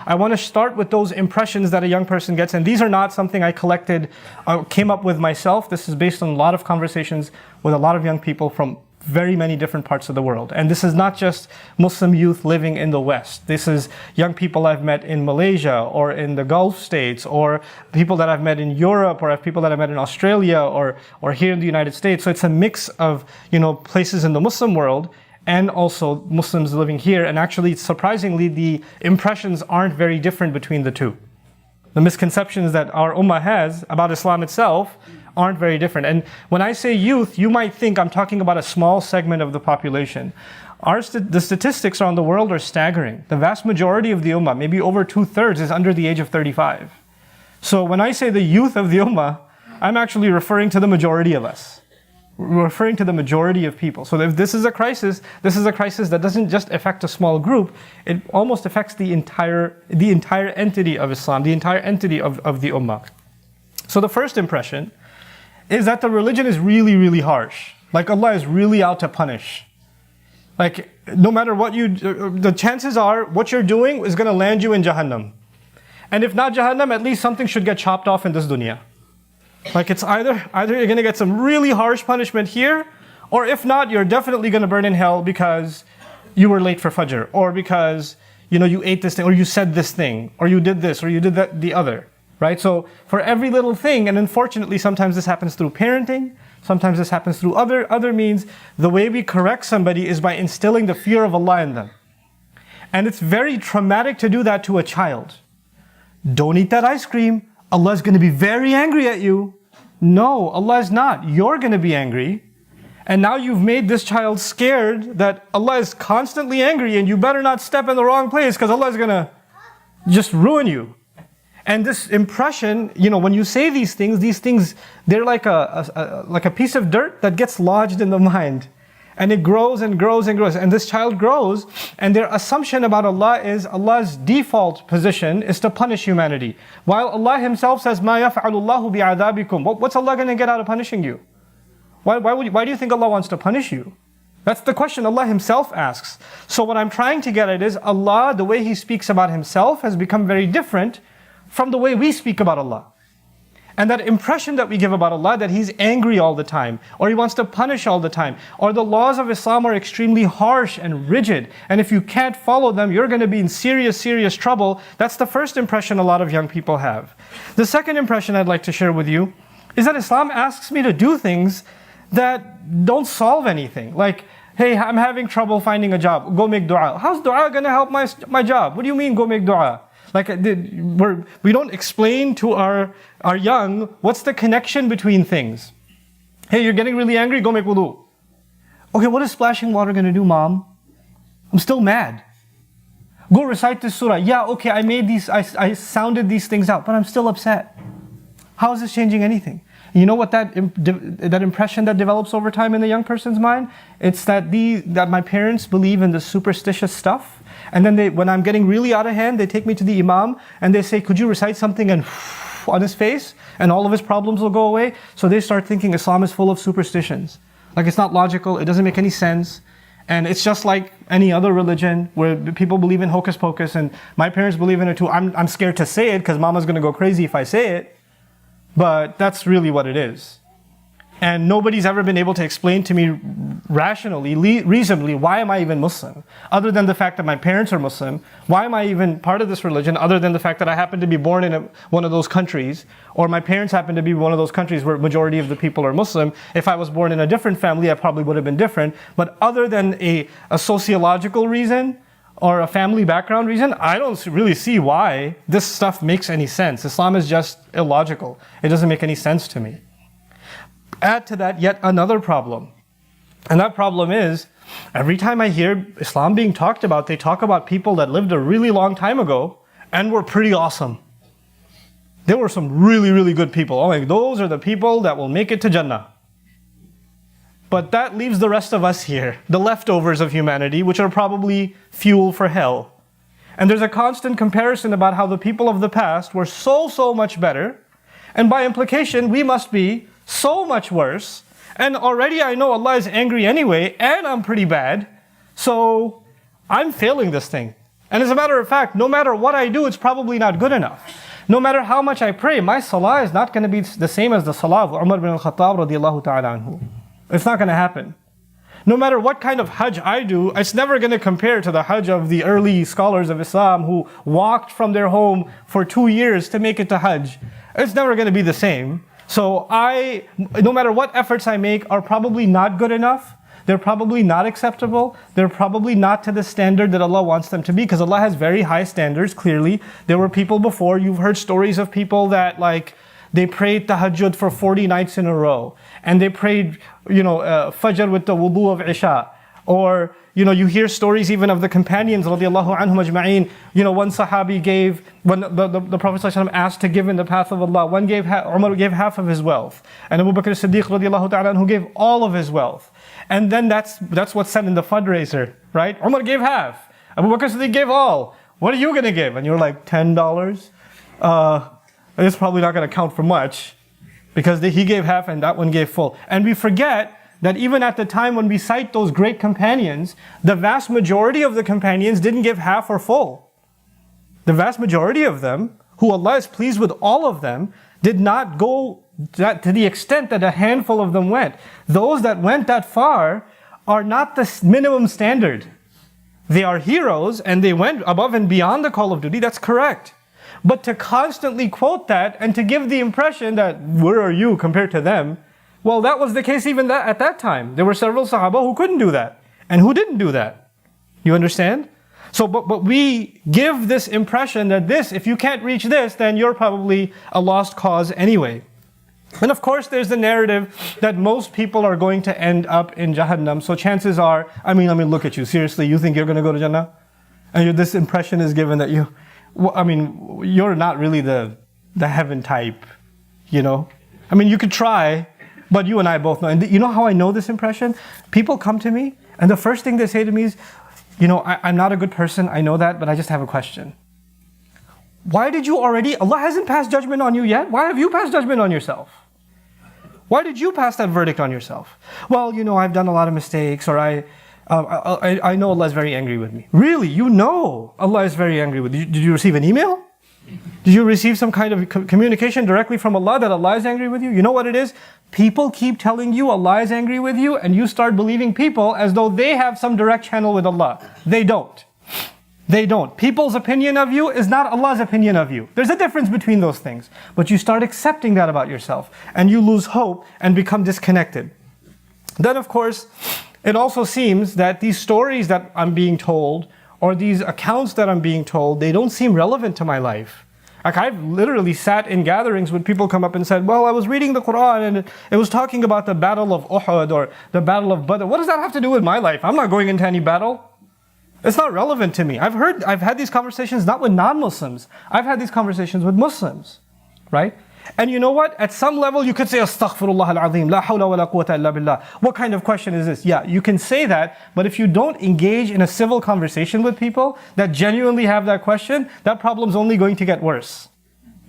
I want to start with those impressions that a young person gets. And these are not something I collected, came up with myself. This is based on a lot of conversations with a lot of young people from very many different parts of the world. And this is not just Muslim youth living in the West. This is young people I've met in Malaysia or in the Gulf states, or people that I've met in Europe, or people that I've met in Australia, or here in the United States. So it's a mix of, places in the Muslim world and also Muslims living here. And actually, surprisingly, the impressions aren't very different between the two. The misconceptions that our ummah has about Islam itself aren't very different. And when I say youth, you might think I'm talking about a small segment of the population. The statistics around the world are staggering. The vast majority of the ummah, maybe over 2/3, is under the age of 35. So when I say the youth of the ummah, I'm actually referring to the majority of us. We're referring to the majority of people. So if this is a crisis that doesn't just affect a small group, it almost affects the entire entity of Islam, the entire entity of the ummah. So the first impression is that the religion is really, really harsh. Like Allah is really out to punish. Like no matter what the chances are what you're doing is going to land you in Jahannam. And if not Jahannam, at least something should get chopped off in this dunya. Like it's either you're going to get some really harsh punishment here, or if not, you're definitely going to burn in hell because you were late for Fajr, or because you ate this thing, or you said this thing, or you did this, or you did that, the other. Right? So for every little thing, and unfortunately sometimes this happens through parenting, sometimes this happens through other means, the way we correct somebody is by instilling the fear of Allah in them. And it's very traumatic to do that to a child. Don't eat that ice cream. Allah is going to be very angry at you. No, Allah is not. You're going to be angry. And now you've made this child scared that Allah is constantly angry and you better not step in the wrong place because Allah is going to just ruin you. And this impression, when you say these things, they're like a piece of dirt that gets lodged in the mind. And it grows and grows and grows. And this child grows, and their assumption about Allah is Allah's default position is to punish humanity. While Allah Himself says, مَا يَفْعَلُ اللَّهُ بِعَذَابِكُمْ. What's Allah going to get out of punishing you? Why do you think Allah wants to punish you? That's the question Allah Himself asks. So what I'm trying to get at is Allah, the way He speaks about Himself has become very different from the way we speak about Allah. And that impression that we give about Allah, that He's angry all the time, or He wants to punish all the time, or the laws of Islam are extremely harsh and rigid, and if you can't follow them, you're going to be in serious, serious trouble. That's the first impression a lot of young people have. The second impression I'd like to share with you is that Islam asks me to do things that don't solve anything. Like, hey, I'm having trouble finding a job, go make dua. How's dua going to help my job? What do you mean go make dua? Like we don't explain to our young what's the connection between things. Hey, you're getting really angry, go make wudu. Okay, what is splashing water going to do, mom? I'm still mad. Go recite this surah. Yeah, okay, I sounded these things out, but I'm still upset. How is this changing anything? You know what that impression that develops over time in the young person's mind? It's that my parents believe in this superstitious stuff. And then when I'm getting really out of hand, they take me to the imam and they say, could you recite something and on his face and all of his problems will go away? So they start thinking Islam is full of superstitions. Like it's not logical, it doesn't make any sense. And it's just like any other religion where people believe in hocus pocus, and my parents believe in it too. I'm scared to say it because mama's going to go crazy if I say it. But that's really what it is. And nobody's ever been able to explain to me rationally, reasonably, why am I even Muslim? Other than the fact that my parents are Muslim, why am I even part of this religion? Other than the fact that I happen to be born in one of those countries, or my parents happen to be one of those countries where majority of the people are Muslim. If I was born in a different family, I probably would have been different. But other than a sociological reason, or a family background reason, I don't really see why this stuff makes any sense. Islam is just illogical. It doesn't make any sense to me. Add to that yet another problem. And that problem is, every time I hear Islam being talked about, they talk about people that lived a really long time ago and were pretty awesome. There were some really, really good people. Oh, like those are the people that will make it to Jannah. But that leaves the rest of us here, the leftovers of humanity, which are probably fuel for hell. And there's a constant comparison about how the people of the past were so much better. And by implication, we must be so much worse. And already I know Allah is angry anyway, and I'm pretty bad. So I'm failing this thing. And as a matter of fact, no matter what I do, it's probably not good enough. No matter how much I pray, my salah is not going to be the same as the salah of Umar bin al-Khattab radiallahu ta'ala anhu. It's not going to happen. No matter what kind of hajj I do, it's never going to compare to the hajj of the early scholars of Islam who walked from their home for 2 years to make it to hajj. It's never going to be the same. So no matter what efforts I make, are probably not good enough. They're probably not acceptable. They're probably not to the standard that Allah wants them to be, because Allah has very high standards, clearly. There were people before, you've heard stories of people that they prayed tahajjud for 40 nights in a row. And they prayed, fajr with the wudu of Isha. Or, you hear stories even of the companions, radiallahu anhum ajma'een. One sahabi gave, when the Prophet ﷺ asked to give in the path of Allah, Umar gave half of his wealth. And Abu Bakr as-Siddiq radiallahu ta'ala anhu gave all of his wealth. And then that's what's said in the fundraiser, right? Umar gave half. Abu Bakr as-Siddiq gave all. What are you going to give? And you're like, $10? It's probably not going to count for much, because he gave half and that one gave full. And we forget that even at the time when we cite those great companions, the vast majority of the companions didn't give half or full. The vast majority of them, who Allah is pleased with all of them, did not go to the extent that a handful of them went. Those that went that far are not the minimum standard. They are heroes and they went above and beyond the call of duty, that's correct. But to constantly quote that and to give the impression that, where are you compared to them? Well, that was the case even at that time. There were several Sahaba who couldn't do that. And who didn't do that? You understand? So, but we give this impression that if you can't reach this, then you're probably a lost cause anyway. And of course, there's the narrative that most people are going to end up in Jahannam. So chances are, I mean, look at you. Seriously, you think you're going to go to Jannah? And this impression is given that you're not really the heaven type, you could try, but you and I both know. And you know how I know this impression? People come to me, and the first thing they say to me is, I'm not a good person, I know that, but I just have a question. Why did you Allah hasn't passed judgment on you yet. Why have you passed judgment on yourself? Why did you pass that verdict on yourself? Well, I've done a lot of mistakes, or I know Allah is very angry with me. Really? Allah is very angry with you. Did you receive an email? Did you receive some kind of communication directly from Allah that Allah is angry with you? You know what it is? People keep telling you Allah is angry with you, and you start believing people as though they have some direct channel with Allah. They don't. They don't. People's opinion of you is not Allah's opinion of you. There's a difference between those things. But you start accepting that about yourself, and you lose hope and become disconnected. Then of course, it also seems that these stories that I'm being told, or these accounts that I'm being told, they don't seem relevant to my life. I've literally sat in gatherings when people come up and said, well, I was reading the Quran and it was talking about the battle of Uhud or the battle of Badr. What does that have to do with my life? I'm not going into any battle. It's not relevant to me. I've had these conversations not with non-Muslims. I've had these conversations with Muslims, right? And you know what? At some level you could say, Astaghfirullah al-Azim, la hawla wa la quwwata illa billah. What kind of question is this? Yeah, you can say that, but if you don't engage in a civil conversation with people that genuinely have that question, that problem's only going to get worse.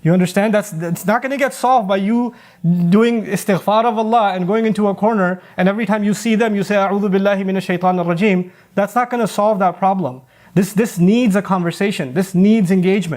You understand? It's not going to get solved by you doing istighfar of Allah and going into a corner, and every time you see them you say, A'udhu billahi minash shaitanir rajim. That's not going to solve that problem. This needs a conversation. This needs engagement.